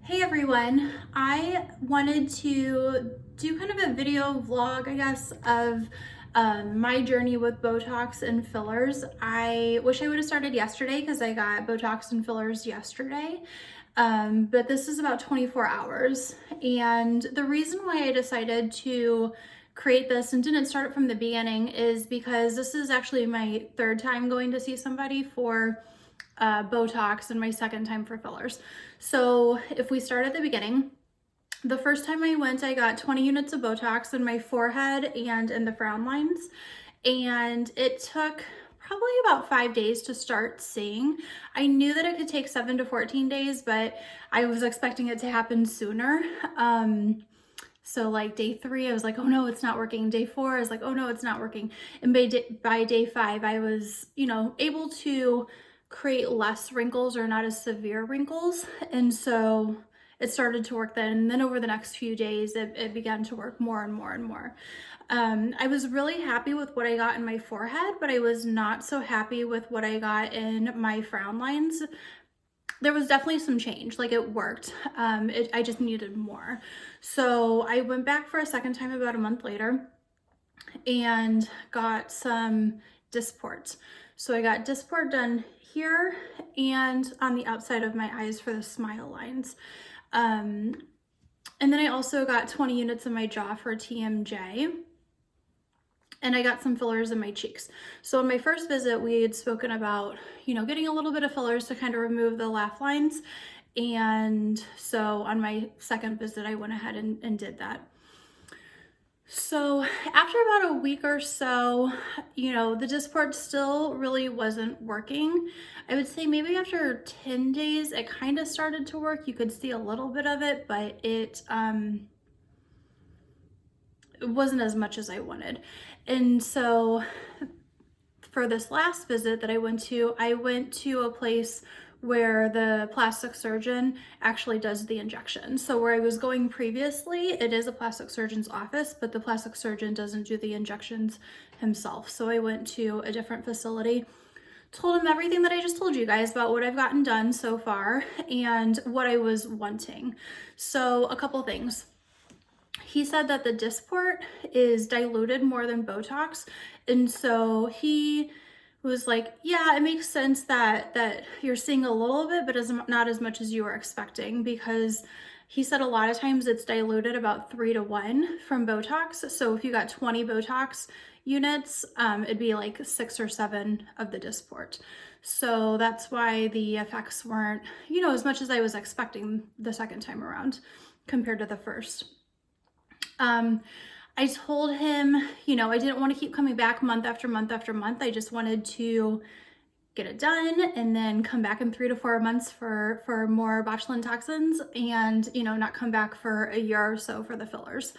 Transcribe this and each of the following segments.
Hey everyone, I wanted to do kind of a video vlog, I guess, of my journey with Botox and fillers. I wish I would have started yesterday because I got Botox and fillers yesterday, but this is about 24 hours. And the reason why I decided to create this and didn't start it from the beginning is because this is actually my third time going to see somebody for Botox and my second time for fillers. So if we start at the beginning, the first time I went, I got 20 units of Botox in my forehead and in the frown lines. And it took probably about 5 days to start seeing. I knew that it could take 7 to 14 days, but I was expecting it to happen sooner. So like day 3, I was like, oh no, it's not working. Day 4, I was like, oh no, it's not working. And by day 5, I was, able to create less wrinkles or not as severe wrinkles. And so it started to work then. And then over the next few days, it began to work more and more and more. I was really happy with what I got in my forehead, but I was not so happy with what I got in my frown lines. There was definitely some change, like it worked. I just needed more. So I went back for a second time about a month later and got some Dysport. So I got Dysport done here and on the outside of my eyes for the smile lines. And then I also got 20 units in my jaw for TMJ. And I got some fillers in my cheeks. So in my first visit, we had spoken about, getting a little bit of fillers to kind of remove the laugh lines. And so on my second visit, I went ahead and did that. So after about a week or so, the Dysport still really wasn't working. I would say maybe after 10 days, it kind of started to work. You could see a little bit of it, but it wasn't as much as I wanted. And so for this last visit that I went to a place where the plastic surgeon actually does the injection. So where I was going previously, it is a plastic surgeon's office, but the plastic surgeon doesn't do the injections himself. So I went to a different facility, told him everything that I just told you guys about what I've gotten done so far and what I was wanting. So a couple things. He said that the Dysport is diluted more than Botox. And so he was like, yeah, it makes sense that you're seeing a little bit, but not as much as you were expecting, because he said a lot of times it's diluted about 3 to 1 from Botox. So if you got 20 Botox units, it'd be like 6 or 7 of the Dysport. So that's why the effects weren't, as much as I was expecting the second time around compared to the first. I told him, I didn't want to keep coming back month after month after month. I just wanted to get it done and then come back in 3 to 4 months for more botulinum toxins and, not come back for a year or so for the fillers.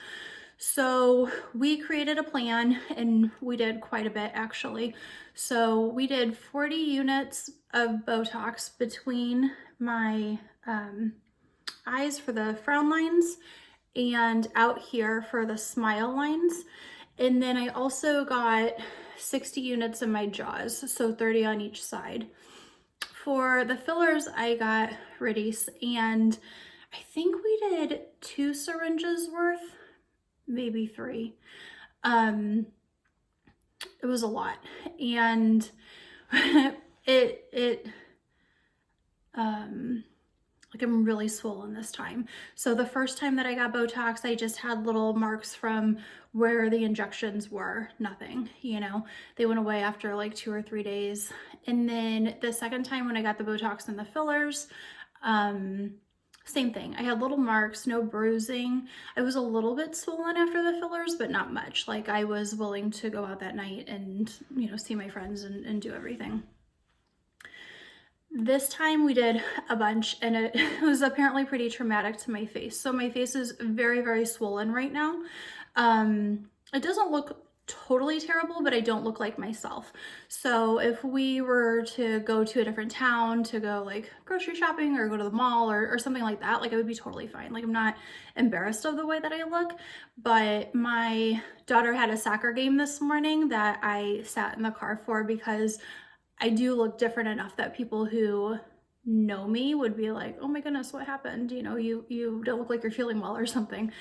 So we created a plan and we did quite a bit actually. So we did 40 units of Botox between my eyes for the frown lines and out here for the smile lines. And then I also got 60 units in my jaws, so 30 on each side. For the fillers, I got Radiesse, and I think we did 2 syringes worth, maybe 3. It was a lot, and like I'm really swollen this time. So the first time that I got Botox, I just had little marks from where the injections were, nothing, they went away after like 2 or 3 days. And then the second time when I got the Botox and the fillers, same thing. I had little marks, no bruising. I was a little bit swollen after the fillers, but not much. Like I was willing to go out that night and, see my friends and do everything. This time we did a bunch and it was apparently pretty traumatic to my face. So my face is very, very swollen right now. It doesn't look totally terrible, but I don't look like myself. So if we were to go to a different town to go like grocery shopping or go to the mall or something like that, like I would be totally fine. Like I'm not embarrassed of the way that I look, but my daughter had a soccer game this morning that I sat in the car for because I do look different enough that people who know me would be like, oh my goodness, what happened? You know, you don't look like you're feeling well or something.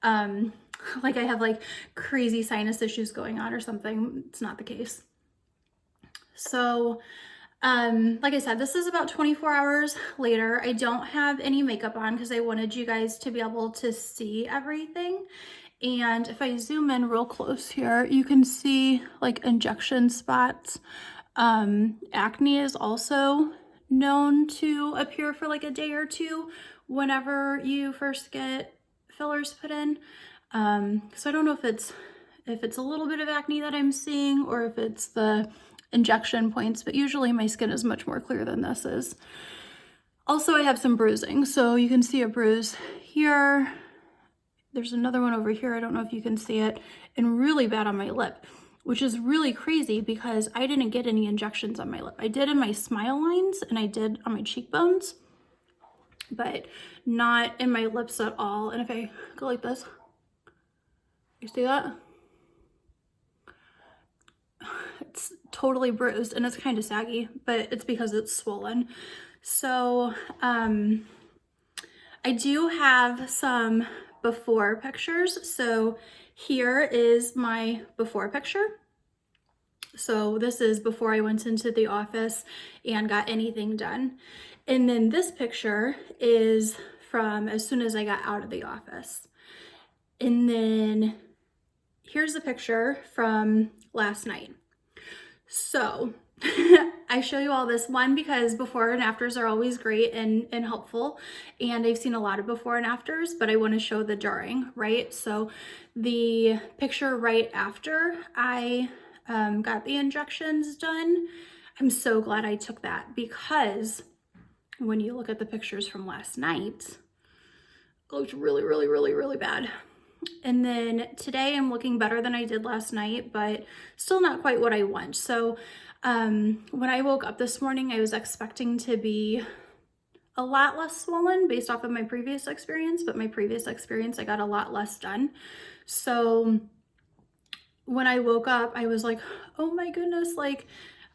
Like I have like crazy sinus issues going on or something. It's not the case. So, like I said, this is about 24 hours later. I don't have any makeup on because I wanted you guys to be able to see everything. And if I zoom in real close here, you can see like injection spots. Acne is also known to appear for like a day or two whenever you first get fillers put in. So I don't know if it's a little bit of acne that I'm seeing or if it's the injection points, but usually my skin is much more clear than this is. Also, I have some bruising, so you can see a bruise here. There's another one over here. I don't know if you can see it, and really bad on my lip, which is really crazy because I didn't get any injections on my lip. I did in my smile lines and I did on my cheekbones, but not in my lips at all. And if I go like this, you see that? It's totally bruised and it's kind of saggy, but it's because it's swollen. So I do have some before pictures. So here is my before picture. So this is before I went into the office and got anything done. And then this picture is from as soon as I got out of the office. And then here's a picture from last night. So I show you all this one because before and afters are always great and helpful. And I've seen a lot of before and afters, but I want to show the during, right? So the picture right after I got the injections done, I'm so glad I took that because when you look at the pictures from last night, it looked really, really, really, really bad. And then today I'm looking better than I did last night, but still not quite what I want. So when I woke up this morning, I was expecting to be a lot less swollen based off of my previous experience, but my previous experience, I got a lot less done. So when I woke up, I was like, oh my goodness, like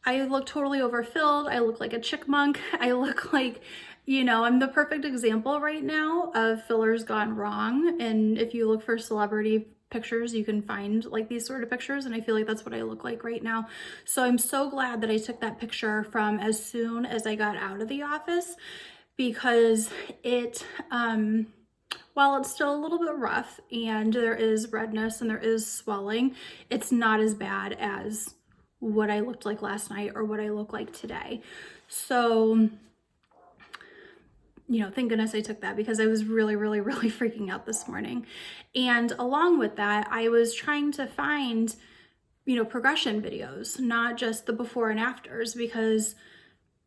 I look totally overfilled. I look like a chickmunk. I look like, you know, I'm the perfect example right now of fillers gone wrong. And if you look for celebrity pictures, you can find like these sort of pictures. And I feel like that's what I look like right now. So I'm so glad that I took that picture from as soon as I got out of the office because it, while it's still a little bit rough and there is redness and there is swelling, it's not as bad as what I looked like last night or what I look like today. So, you know, thank goodness I took that because I was really, really, really freaking out this morning. And along with that, I was trying to find, you know, progression videos, not just the before and afters, because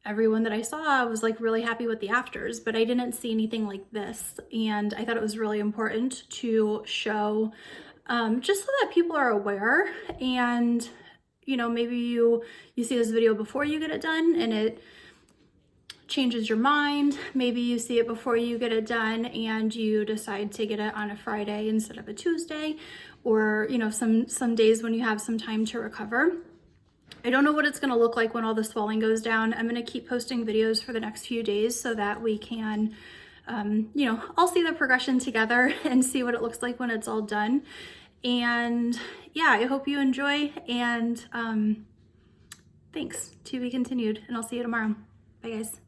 everyone that I saw was like really happy with the afters, but I didn't see anything like this. And I thought it was really important to show just so that people are aware. And you know, maybe you see this video before you get it done and it changes your mind. Maybe you see it before you get it done and you decide to get it on a Friday instead of a Tuesday, or, you know, some days when you have some time to recover. I don't know what it's gonna look like when all the swelling goes down. I'm gonna keep posting videos for the next few days so that we can, you know, all see the progression together and see what it looks like when it's all done. And yeah, I hope you enjoy, and thanks. To be continued, and I'll see you tomorrow. Bye guys.